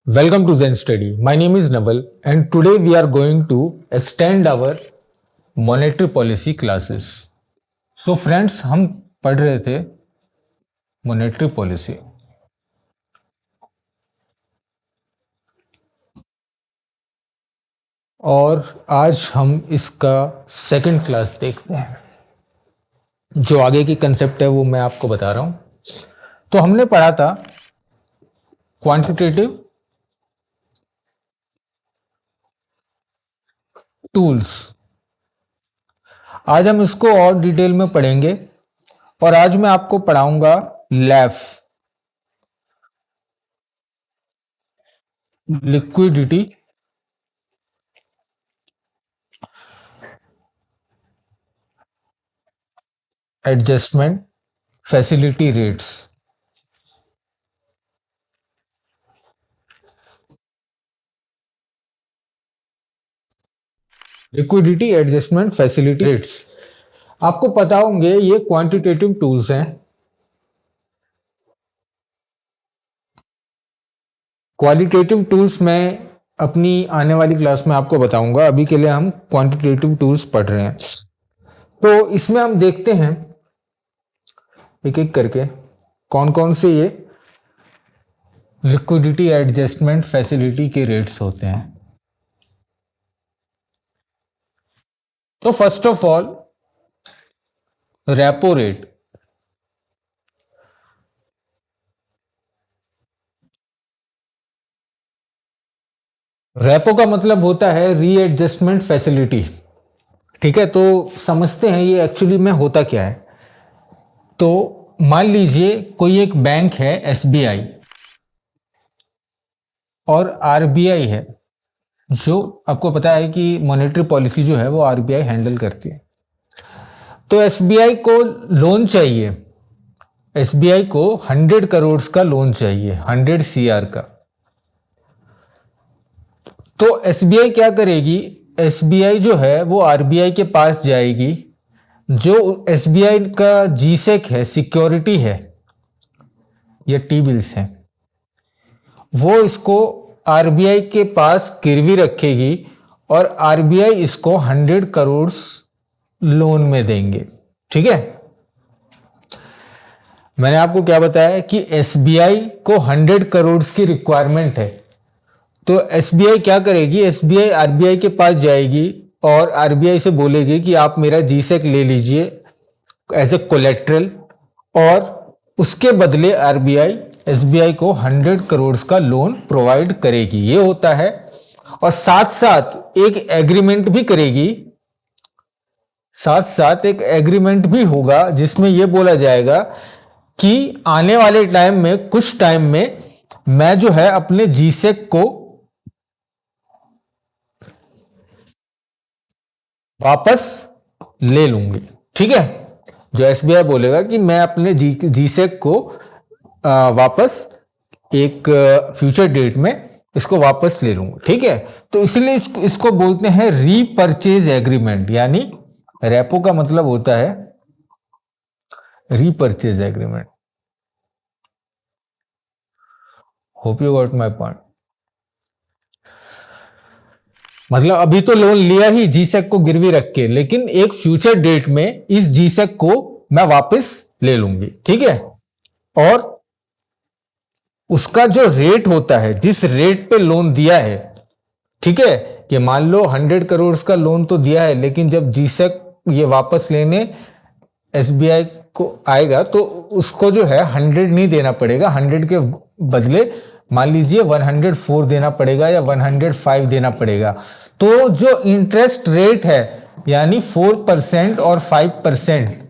Welcome to Zen Study. My name is Naval and today we are going to extend our monetary policy classes. So friends, हम पढ़ रहे थे monetary policy और आज हम इसका सेकंड क्लास देखते हैं। जो आगे की कंसेप्ट है वो मैं आपको बता रहा हूं। तो हमने पढ़ा था क्वांटिटेटिव टूल्स। आज हम इसको और डिटेल में पढ़ेंगे और आज मैं आपको पढ़ाऊंगा LAF, liquidity adjustment facility rates. Liquidity adjustment facility rates आपको पता होंगे, ये क्वांटिटेटिव टूल्स हैं। क्वालिटेटिव टूल्स मैं अपनी आने वाली क्लास में आपको बताऊंगा। अभी के लिए हम क्वांटिटेटिव टूल्स पढ़ रहे हैं। तो इसमें हम देखते हैं एक एक करके कौन कौन से ये लिक्विडिटी एडजस्टमेंट फैसिलिटी के रेट्स होते हैं। तो first of all repo rate. Repo का मतलब होता है रीएडजस्टमेंट फैसिलिटी। ठीक है, तो समझते हैं ये एक्चुअली में होता क्या है। तो मान लीजिए कोई एक बैंक है एसबीआई और आरबीआई है, जो आपको पता है कि मॉनेटरी पॉलिसी जो है वो आरबीआई हैंडल करती है। तो एसबीआई को लोन चाहिए, एसबीआई को 100 करोड़ का लोन चाहिए, 100 सीआर का। तो एसबीआई क्या करेगी, एसबीआई जो है वो आरबीआई के पास जाएगी। जो एसबीआई का जीसेक है, सिक्योरिटी है या टी बिल्स है, वो इसको आरबीआई के पास गिरवी रखेगी और आरबीआई इसको 100 करोड़ लोन में देंगे। ठीक है, मैंने आपको क्या बताया कि एसबीआई को 100 करोड़ की रिक्वायरमेंट है। तो एसबीआई क्या करेगी, एसबीआई आरबीआई के पास जाएगी और आरबीआई से बोलेगी कि आप मेरा जीसेक ले लीजिए एज ए कोलेट्रल, और उसके बदले आरबीआई एसबीआई को 100 करोड़ का लोन प्रोवाइड करेगी। ये होता है। और साथ साथ एक एग्रीमेंट भी करेगी, साथ साथ एक एग्रीमेंट भी होगा जिसमें यह बोला जाएगा कि आने वाले टाइम में, कुछ टाइम में मैं जो है अपने जीसेक को वापस ले लूंगी। ठीक है, जो एसबीआई बोलेगा कि मैं अपने जीसेक को वापस एक फ्यूचर डेट में इसको वापस ले लूंगा। ठीक है, तो इसलिए इसको बोलते हैं रीपर्चेज एग्रीमेंट, यानी रेपो का मतलब होता है repurchase agreement. Hope you got my point. मतलब अभी तो लोन लिया ही जीसेक को गिरवी रख के, लेकिन एक फ्यूचर डेट में इस जीसेक को मैं वापस ले लूंगी। ठीक है, और उसका जो रेट होता है, जिस रेट पे लोन दिया है, ठीक है, कि मान लो 100 करोड़ का लोन तो दिया है, लेकिन जब जीसेक ये वापस लेने एसबीआई को आएगा तो उसको जो है 100 नहीं देना पड़ेगा, 100 के बदले मान लीजिए 104 देना पड़ेगा या 105 देना पड़ेगा। तो जो इंटरेस्ट रेट है यानी 4% और 5%,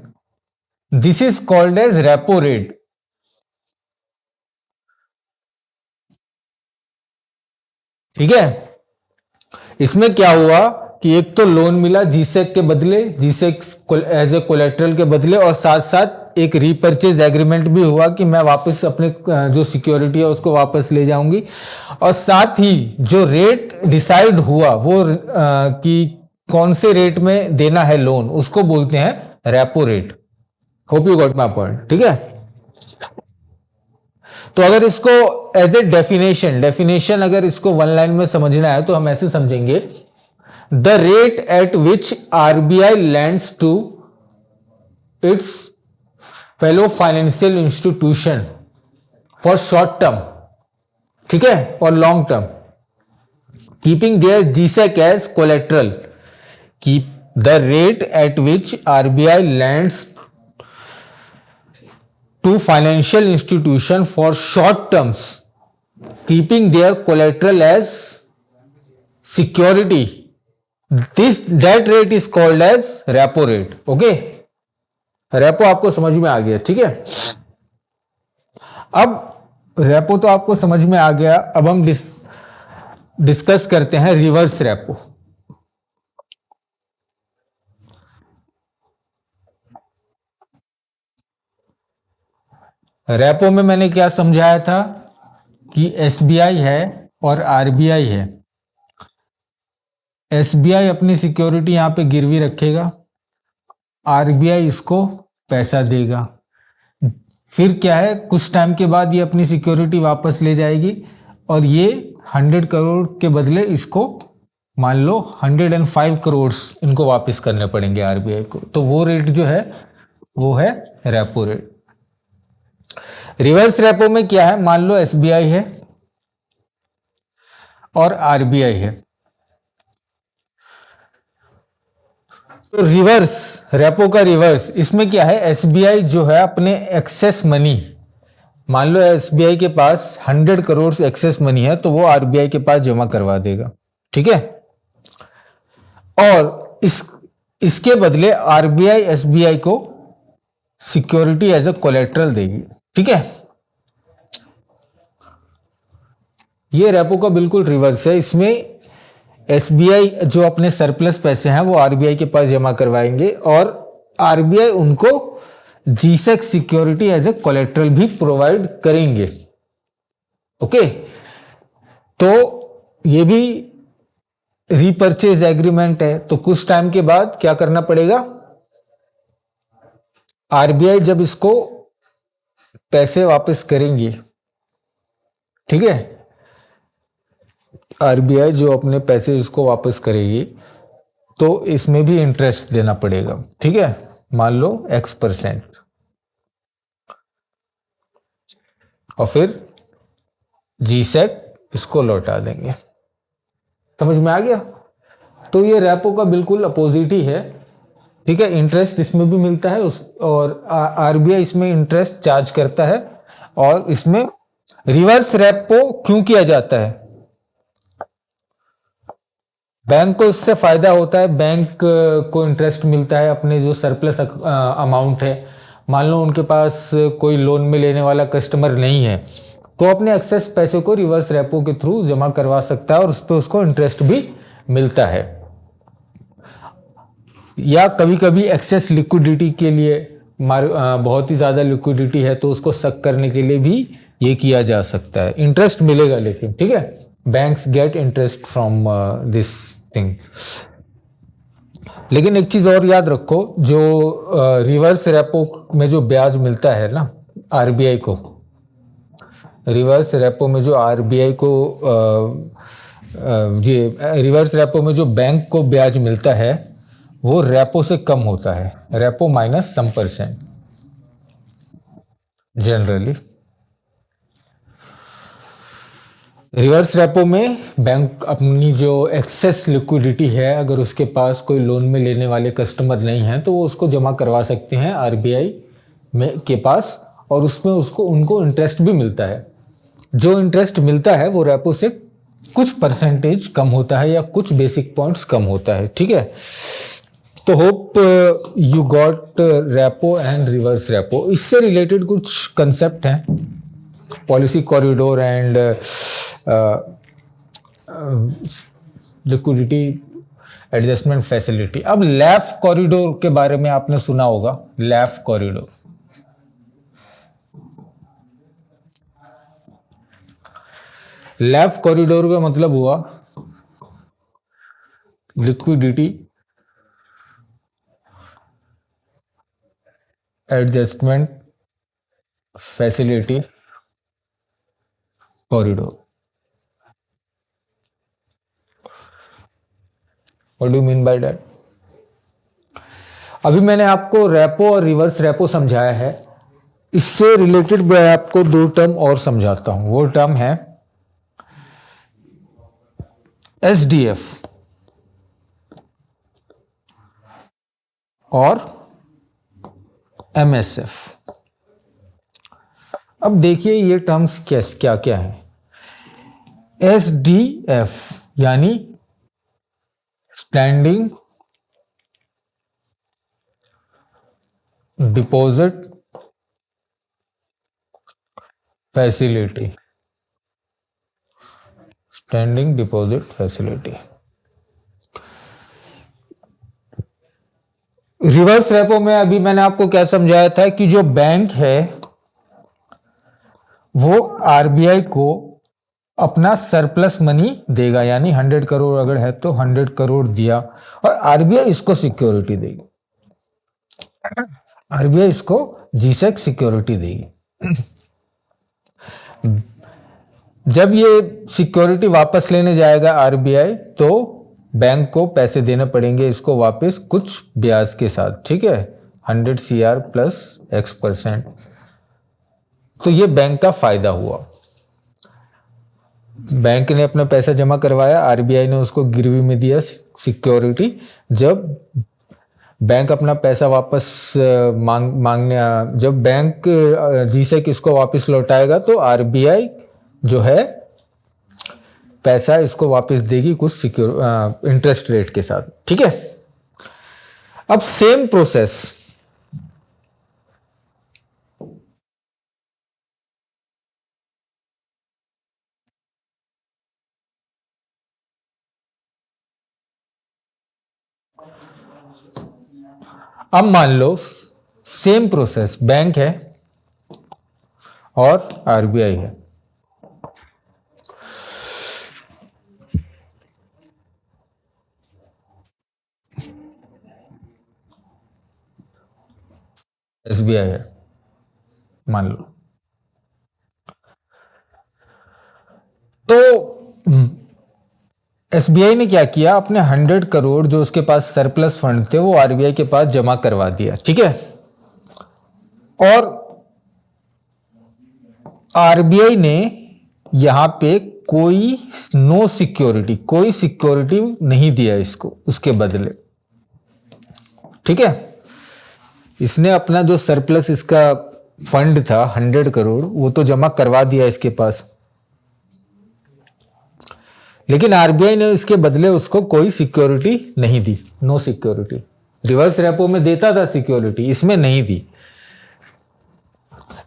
this is called as repo rate. ठीक है, इसमें क्या हुआ कि एक तो लोन मिला जीसेक के बदले, जीसेक एज ए कोलेट्रल के बदले, और साथ साथ एक रीपर्चेज एग्रीमेंट भी हुआ कि मैं वापस अपने जो सिक्योरिटी है उसको वापस ले जाऊंगी। और साथ ही जो रेट डिसाइड हुआ वो कि कौन से रेट में देना है लोन, उसको बोलते हैं repo rate. Hope you got my point. ठीक है, तो अगर इसको एज ए डेफिनेशन अगर इसको वन लाइन में समझना है तो हम ऐसे समझेंगे, the rate at which RBI lends to its fellow financial institution for short term, ठीक है, और long term, keeping their G Sec as collateral, keep the rate at which RBI lends to financial institution for short terms, keeping their collateral as security, this that rate is called as repo rate. Okay, repo आपको समझ में आ गया, ठीक है। अब repo तो आपको समझ में आ गया, अब हम डिस्कस करते हैं रिवर्स रेपो। रेपो में मैंने क्या समझाया था कि एसबीआई है और आरबीआई है। एसबीआई अपनी सिक्योरिटी यहां पे गिरवी रखेगा, आरबीआई इसको पैसा देगा, फिर क्या है, कुछ टाइम के बाद ये अपनी सिक्योरिटी वापस ले जाएगी और ये 100 करोड़ के बदले इसको मान लो 105 करोड़ इनको वापस करने पड़ेंगे आरबीआई को। तो वो रेट जो है वो है रेपो रेट। रिवर्स रेपो में क्या है, मान लो एसबीआई है और आरबीआई है, तो रिवर्स रेपो का रिवर्स इसमें क्या है, एसबीआई जो है अपने एक्सेस मनी, मान लो एसबीआई के पास 100 करोड़ एक्सेस मनी है तो वो आरबीआई के पास जमा करवा देगा, ठीक है, और इसके बदले आरबीआई एसबीआई को सिक्योरिटी एज ए कोलेट्रल देगी, ठीक है। ये रेपो का बिल्कुल रिवर्स है। इसमें एसबीआई जो अपने सरप्लस पैसे हैं वो आरबीआई के पास जमा करवाएंगे और आरबीआई उनको G Sec security as a collateral भी प्रोवाइड करेंगे। ओके, तो ये भी रीपर्चेज एग्रीमेंट है, तो कुछ टाइम के बाद क्या करना पड़ेगा, आरबीआई जब इसको पैसे वापस करेंगी, ठीक है, आरबीआई जो अपने पैसे इसको वापस करेगी तो इसमें भी इंटरेस्ट देना पड़ेगा, ठीक है, मान लो X%, और फिर जीसेक इसको लौटा देंगे। समझ में आ गया? तो ये रेपो का बिल्कुल अपोजिट ही है, ठीक है। इंटरेस्ट इसमें भी मिलता है और आरबीआई इसमें इंटरेस्ट चार्ज करता है, और इसमें रिवर्स रेपो क्यों किया जाता है, बैंक को इससे फायदा होता है, बैंक को इंटरेस्ट मिलता है अपने जो सरप्लस अमाउंट है। मान लो उनके पास कोई लोन में लेने वाला कस्टमर नहीं है तो अपने एक्सेस पैसे को रिवर्स रेपो के थ्रू जमा करवा सकता है और उस पर उसको इंटरेस्ट भी मिलता है। या कभी कभी एक्सेस लिक्विडिटी के लिए बहुत ही ज़्यादा लिक्विडिटी है तो उसको सक करने के लिए भी ये किया जा सकता है, इंटरेस्ट मिलेगा लेकिन, ठीक है, banks get interest from this thing. लेकिन एक चीज़ और याद रखो, जो रिवर्स रेपो में जो ब्याज मिलता है ना आरबीआई को, रिवर्स रेपो में जो आरबीआई को ये रिवर्स रेपो में जो बैंक को ब्याज मिलता है वो रेपो से कम होता है, repo minus sum % generally. Reverse repo में बैंक अपनी जो एक्सेस लिक्विडिटी है, अगर उसके पास कोई लोन में लेने वाले कस्टमर नहीं है तो वो उसको जमा करवा सकते हैं आरबीआई में के पास, और उसमें उनको इंटरेस्ट भी मिलता है। जो इंटरेस्ट मिलता है वो रेपो से कुछ % कम होता है या कुछ बेसिक पॉइंट्स कम होता है, ठीक है। तो hope you got repo and reverse repo. इससे रिलेटेड कुछ कंसेप्ट हैं, policy corridor and liquidity adjustment facility. अब लैफ कॉरिडोर के बारे में आपने सुना होगा, लैफ कॉरिडोर। लैफ कॉरिडोर का मतलब हुआ liquidity adjustment facility corridor. What do you mean by that? अभी मैंने आपको रेपो और रिवर्स रेपो समझाया है, इससे रिलेटेड मैं आपको दो टर्म और समझाता हूं। वो टर्म है एसडीएफ और एमएसएफ। अब देखिए ये टर्म्स क्या क्या है। एसडीएफ यानी standing deposit facility, standing deposit facility. Reverse repo में अभी मैंने आपको क्या समझाया था कि जो बैंक है वो आरबीआई को अपना सरप्लस मनी देगा, यानी 100 करोड़ अगर है तो 100 करोड़ दिया और आरबीआई इसको सिक्योरिटी देगी। आरबीआई इसको जीसेक सिक्योरिटी देगी। जब ये सिक्योरिटी वापस लेने जाएगा आरबीआई तो बैंक को पैसे देने पड़ेंगे इसको वापस, कुछ ब्याज के साथ, ठीक है, 100 CR प्लस X%। तो ये बैंक का फायदा हुआ। बैंक ने अपना पैसा जमा करवाया, आरबीआई ने उसको गिरवी में दिया सिक्योरिटी। जब बैंक अपना पैसा वापस मांगने, जब बैंक जीसेक इसको वापस लौटाएगा तो आरबीआई जो है पैसा इसको वापस देगी कुछ सिक्योर इंटरेस्ट रेट के साथ, ठीक है। अब सेम प्रोसेस अब मान लो सेम प्रोसेस, बैंक है और आरबीआई है। एसबीआई है मान लो। तो एसबीआई ने क्या किया, अपने 100 करोड़ जो उसके पास सरप्लस फंड थे वो आरबीआई के पास जमा करवा दिया, ठीक है। और आरबीआई ने यहां पे कोई नो सिक्योरिटी, कोई सिक्योरिटी नहीं दिया इसको उसके बदले, ठीक है। इसने अपना जो सरप्लस इसका फंड था 100 करोड़ वो तो जमा करवा दिया इसके पास, लेकिन आरबीआई ने इसके बदले उसको कोई सिक्योरिटी नहीं दी, नो सिक्योरिटी। रिवर्स रेपो में देता था सिक्योरिटी, इसमें नहीं दी।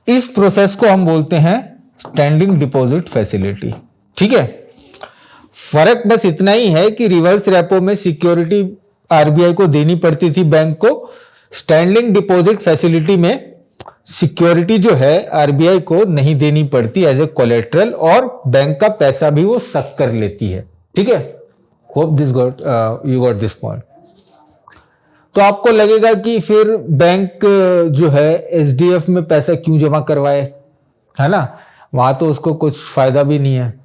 इस प्रोसेस को हम बोलते हैं स्टैंडिंग डिपॉजिट फैसिलिटी, ठीक है। फर्क बस इतना ही है कि रिवर्स रेपो में सिक्योरिटी आरबीआई को देनी पड़ती थी बैंक को, स्टैंडिंग डिपॉजिट फैसिलिटी में सिक्योरिटी जो है आरबीआई को नहीं देनी पड़ती एज ए कोलेट्रल, और बैंक का पैसा भी वो सक कर लेती है, ठीक है। Hope this got you got this point. तो आपको लगेगा कि फिर बैंक जो है एसडीएफ में पैसा क्यों जमा करवाए, है ना, वहां तो उसको कुछ फायदा भी नहीं है।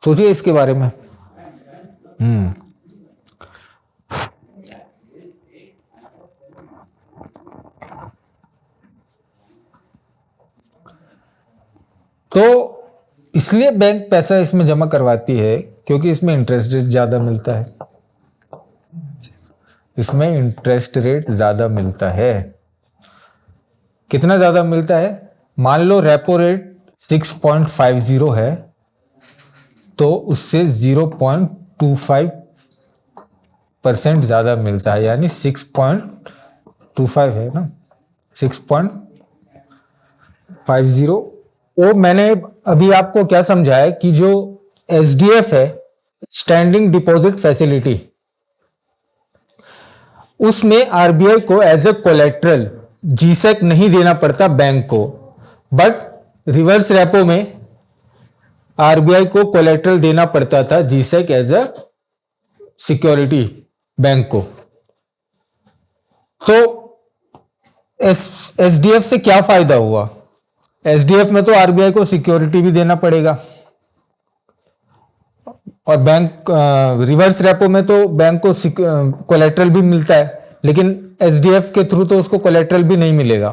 सोचिए इसके बारे में। तो इसलिए बैंक पैसा इसमें जमा करवाती है क्योंकि इसमें इंटरेस्ट रेट ज्यादा मिलता है, इसमें इंटरेस्ट रेट ज्यादा मिलता है। कितना ज्यादा मिलता है, मान लो रेपो रेट 6.50 है तो उससे 0.25% ज्यादा मिलता है, यानी 6.25 है ना, 6.50। तो मैंने अभी आपको क्या समझाया कि जो एसडीएफ है, स्टैंडिंग डिपॉजिट फैसिलिटी, उसमें आरबीआई को एज ए कोलेट्रल जीसेक नहीं देना पड़ता बैंक को, बट रिवर्स रेपो में आरबीआई को कोलेट्रल देना पड़ता था G Sec as a security bank को। तो एसडीएफ से क्या फायदा हुआ, एसडीएफ में तो आरबीआई को सिक्योरिटी भी देना पड़ेगा, और बैंक रिवर्स रेपो में तो बैंक को कोलेट्रल भी मिलता है, लेकिन एसडीएफ के थ्रू तो उसको कोलेट्रल भी नहीं मिलेगा।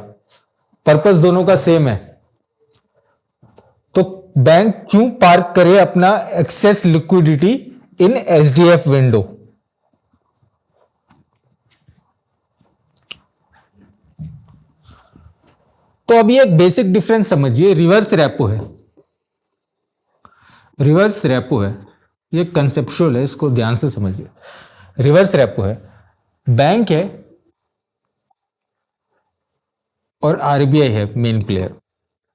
पर्पस दोनों का सेम है। तो बैंक क्यों पार्क करे अपना एक्सेस लिक्विडिटी इन एसडीएफ विंडो? तो अभी एक बेसिक डिफरेंस समझिए। रिवर्स रेपो है, रिवर्स रेपो है, ये कंसेप्चुअल है, इसको ध्यान से समझिए। रिवर्स रेपो है, बैंक है और आरबीआई है मेन प्लेयर।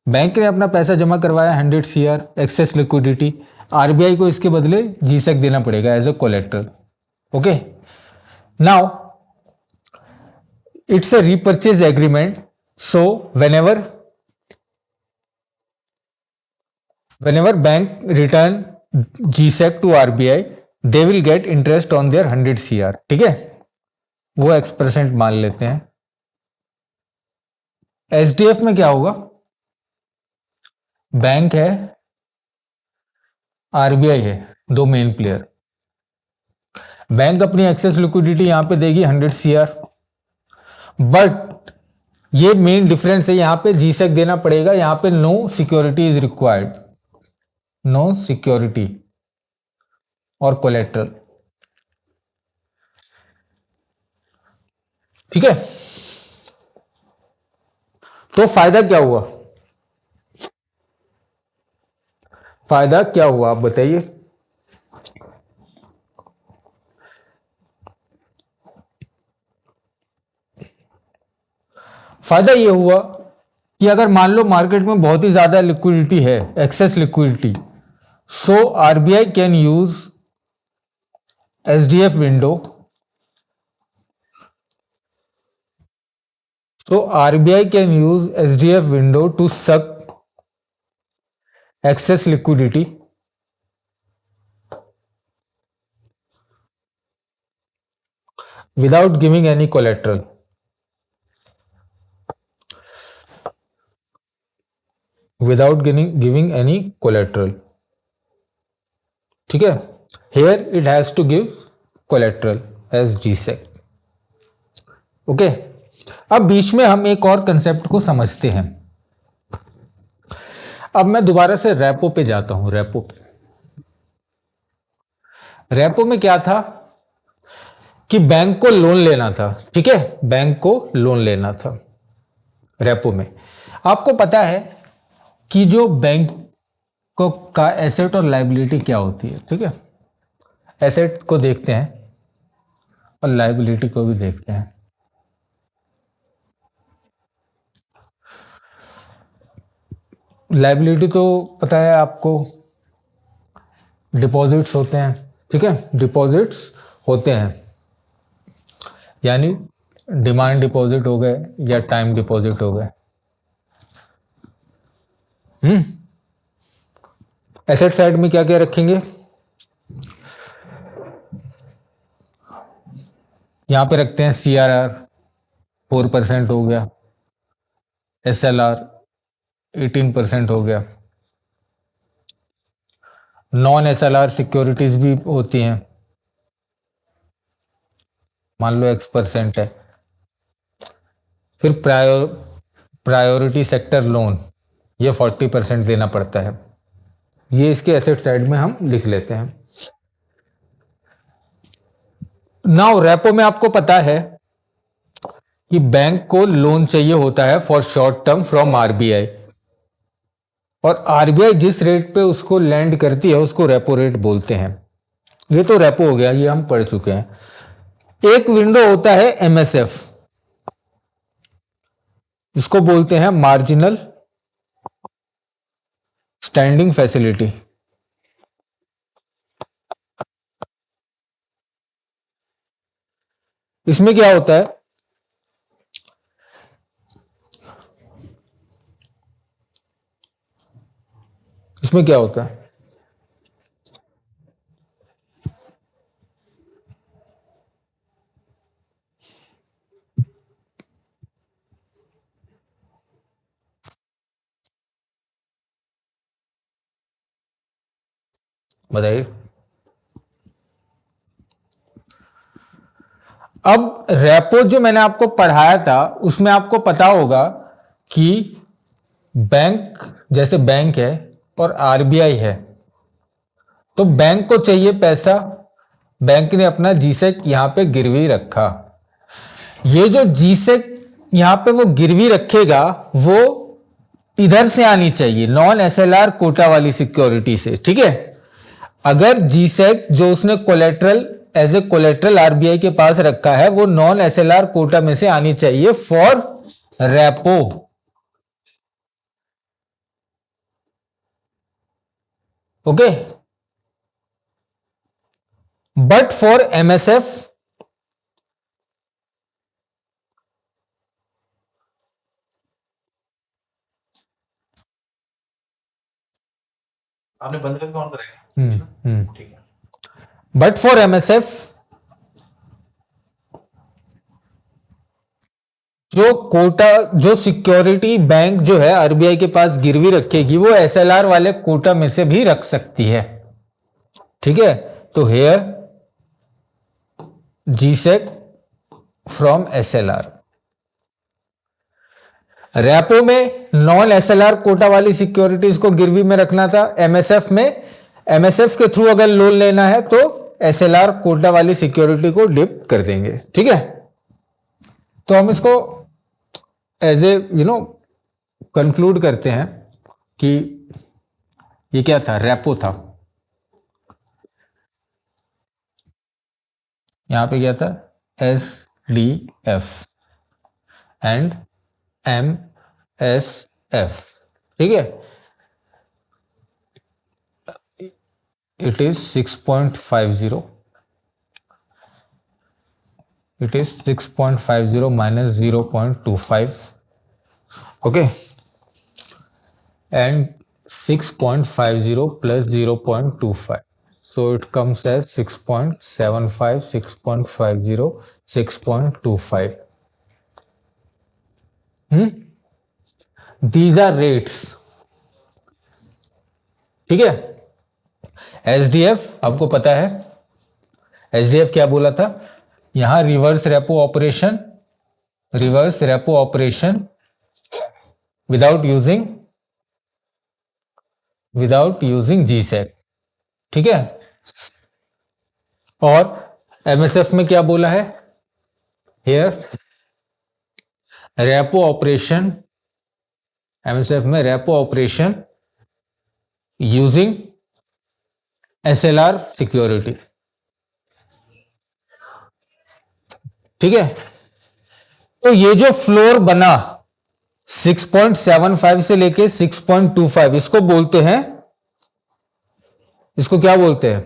बैंक ने अपना पैसा जमा करवाया 100 CR एक्सेस लिक्विडिटी, आरबीआई को इसके बदले जीसेक देना पड़ेगा as a collateral. Okay, now it's a repurchase agreement, so whenever bank return GSEC to RBI, they will get interest on their 100 CR। ठीक है, वो X% मान लेते हैं। एसडीएफ में क्या होगा? बैंक है, आरबीआई है, दो मेन प्लेयर। बैंक अपनी एक्सेस लिक्विडिटी यहां पे देगी 100 CR, बट ये मेन डिफरेंस है, यहां पे जीसेक देना पड़ेगा, यहां पे no security is required, no security और कोलेट्रल। ठीक है, तो फायदा क्या हुआ? फायदा क्या हुआ आप बताइए। फायदा यह हुआ कि अगर मान लो मार्केट में बहुत ही ज्यादा लिक्विडिटी है, access liquidity, so RBI can use SDF window, so RBI can use SDF window to suck excess liquidity without giving any collateral, without giving any collateral। ठीक है, here it has to give collateral as GSEC। Okay, अब बीच में हम एक और concept को समझते हैं। अब मैं दोबारा से रेपो पे जाता हूं। रेपो पे, रेपो में क्या था कि बैंक को लोन लेना था। ठीक है, बैंक को लोन लेना था रेपो में। आपको पता है कि जो बैंक को का एसेट और लायबिलिटी क्या होती है। ठीक है, एसेट को देखते हैं और लायबिलिटी को भी देखते हैं। लायबिलिटी तो पता है आपको, डिपॉजिट्स होते हैं। ठीक है, डिपॉजिट्स होते हैं, यानी डिमांड डिपॉजिट हो गए या टाइम डिपॉजिट हो गए। एसेट साइड में क्या क्या रखेंगे? यहां पे रखते हैं CRR 4% हो गया, SLR 18% हो गया, नॉन SLR सिक्योरिटीज भी होती हैं, मान लो X% है। फिर प्रायोरिटी सेक्टर लोन, ये 40% देना पड़ता है। ये इसके एसेट साइड में हम लिख लेते हैं। नाउ रेपो में आपको पता है कि बैंक को लोन चाहिए होता है for short term from RBI, और आरबीआई जिस रेट पे उसको लैंड करती है उसको रेपो रेट बोलते हैं। ये तो रेपो हो गया, ये हम पढ़ चुके हैं। एक विंडो होता है एमएसएफ, इसको बोलते हैं मार्जिनल स्टैंडिंग फैसिलिटी। इसमें क्या होता है? इसमें क्या होता है? बताइए। अब रेपो जो मैंने आपको पढ़ाया था उसमें आपको पता होगा कि बैंक, जैसे बैंक है और आरबीआई है, तो बैंक को चाहिए पैसा, बैंक ने अपना जीसेक यहां पे गिरवी रखा। ये जो जीसेक यहां पे वो गिरवी रखेगा वो इधर से आनी चाहिए, नॉन एसएलआर कोटा वाली सिक्योरिटी से, ठीक है। अगर जीसेक जो उसने collateral as a collateral RBI के पास रखा है वो नॉन एसएलआर कोटा में से आनी चाहिए for repo. Okay, but for MSF आपने बंद करके ऑन करेगा। ठीक है। बट फॉर एमएसएफ जो कोटा, जो सिक्योरिटी बैंक जो है आरबीआई के पास गिरवी रखेगी वो एसएलआर वाले कोटा में से भी रख सकती है, ठीक है। तो here G Sec from SLR. Repo में नॉन एसएलआर कोटा वाली सिक्योरिटीज को गिरवी में रखना था, एमएसएफ में एमएसएफ के थ्रू अगर लोन लेना है तो एसएलआर कोटा वाली सिक्योरिटी को डिप कर देंगे, ठीक है। तो हम इसको एज ए कंक्लूड करते हैं कि ये क्या था, रेपो था। यहां पे क्या था, S D F and M S F, ठीक है। It is 6.50, it is 6.50 minus 0.25, okay, and 6.50 plus 0.25, so it comes as 6.75, 6.50, 6.25. These are rates, ठीक है। एसडीएफ आपको पता है, एसडीएफ क्या बोला था, यहां reverse repo operation, reverse repo operation without using G-sec, ठीक है। और एमएसएफ में क्या बोला है, हियर रेपो ऑपरेशन, एमएसएफ में repo operation using SLR security, ठीक है। तो ये जो फ्लोर बना 6.75 से लेके 6.25, इसको बोलते हैं, इसको क्या बोलते हैं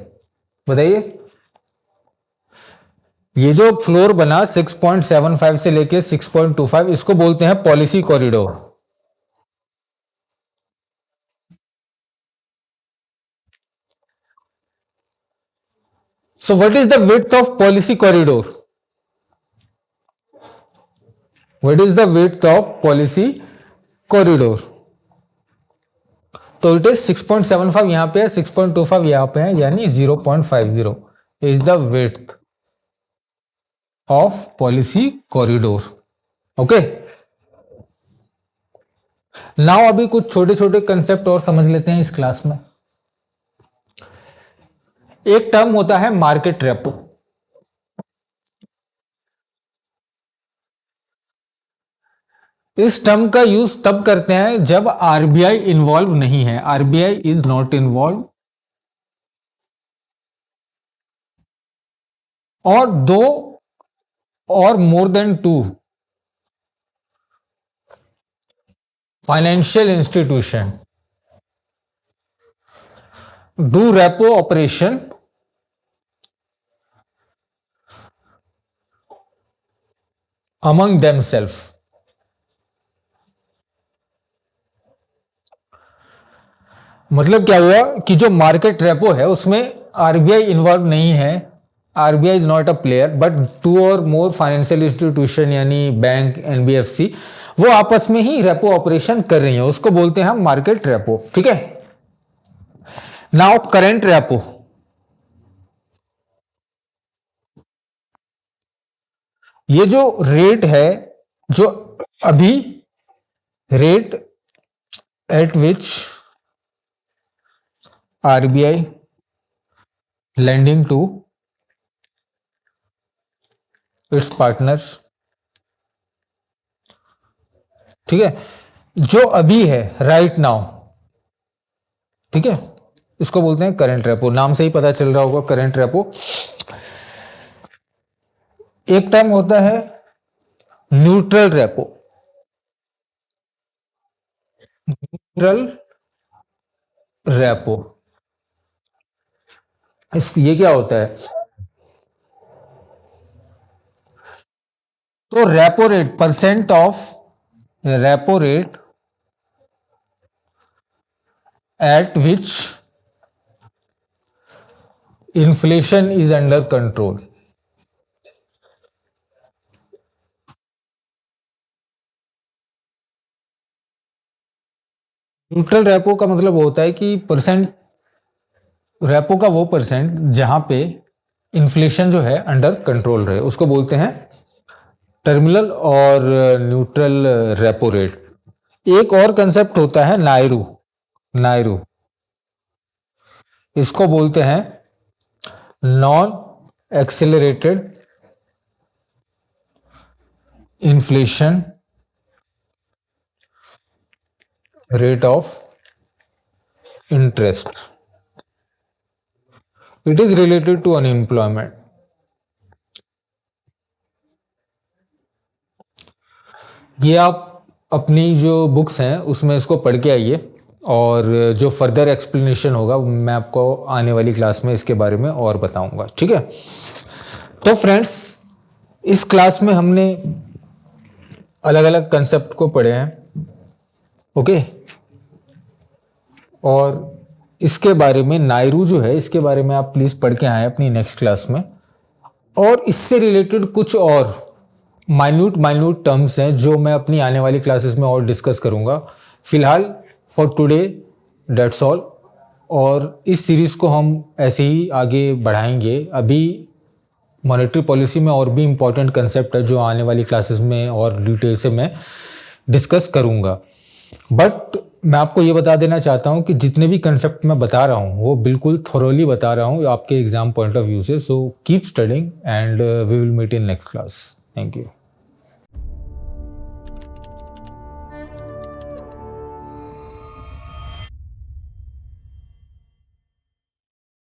बताइए। ये जो फ्लोर बना 6.75 से लेके 6.25, इसको बोलते हैं policy corridor. So what is the width of policy corridor? What is the width of policy corridor? तो इट इज 6.75 यहां पे है, 6.25 यहां पे है, यानी 0.50 is the width of policy corridor, okay. Now अभी कुछ छोटे छोटे कंसेप्ट और समझ लेते हैं इस क्लास में। एक टर्म होता है मार्केट रेपो। इस टर्म का यूज तब करते हैं जब आरबीआई इन्वॉल्व नहीं है, आरबीआई इज नॉट इन्वॉल्व, और दो और more than two financial institution do repo operation among themselves. मतलब क्या हुआ कि जो मार्केट रेपो है उसमें आरबीआई इन्वॉल्व नहीं है, RBI is not a player, but two और मोर फाइनेंशियल इंस्टीट्यूशन यानी बैंक, एनबीएफसी, वो आपस में ही रेपो ऑपरेशन कर रही है, उसको बोलते हैं हम मार्केट रेपो, ठीक है। नाउ करंट रेपो, ये जो रेट है, जो अभी rate at which RBI lending to its partners, ठीक है, जो अभी है राइट नाउ, ठीक है, इसको बोलते हैं करंट रेपो। नाम से ही पता चल रहा होगा करंट रेपो। एक टाइम होता है न्यूट्रल रेपो। न्यूट्रल रेपो ये क्या होता है? तो repo rate, percent of repo rate at which inflation is under control. Neutral repo का मतलब होता है कि परसेंट, रेपो का वो परसेंट जहां पे इन्फ्लेशन जो है अंडर कंट्रोल रहे, उसको बोलते हैं टर्मिनल और न्यूट्रल रेपो रेट। एक और कंसेप्ट होता है नायरू। नायरू इसको बोलते हैं non accelerated inflation rate of interest. It is related to unemployment. ये आप अपनी जो बुक्स हैं उसमें इसको पढ़ के आइए, और जो फर्दर एक्सप्लेनेशन होगा मैं आपको आने वाली क्लास में इसके बारे में और बताऊंगा, ठीक है। तो फ्रेंड्स, इस क्लास में हमने अलग अलग कंसेप्ट को पढ़े हैं, ओके, और इसके बारे में नायरू जो है इसके बारे में आप प्लीज पढ़ के आए अपनी नेक्स्ट क्लास में। और इससे रिलेटेड कुछ और माइन्यूट टर्म्स हैं जो मैं अपनी आने वाली क्लासेस में और डिस्कस करूंगा। फिलहाल फॉर टुडे दैट्स ऑल, और इस सीरीज को हम ऐसे ही आगे बढ़ाएंगे। अभी मॉनेटरी पॉलिसी में और भी इंपॉर्टेंट कंसेप्ट है जो आने वाली क्लासेस में और डिटेल से मैं डिस्कस करूंगा। बट मैं आपको ये बता देना चाहता हूं कि जितने भी कंसेप्ट मैं बता रहा हूं वो बिल्कुल थोरोली बता रहा हूं आपके एग्जाम पॉइंट ऑफ व्यू से। So keep studying and we will meet in next class. Thank you.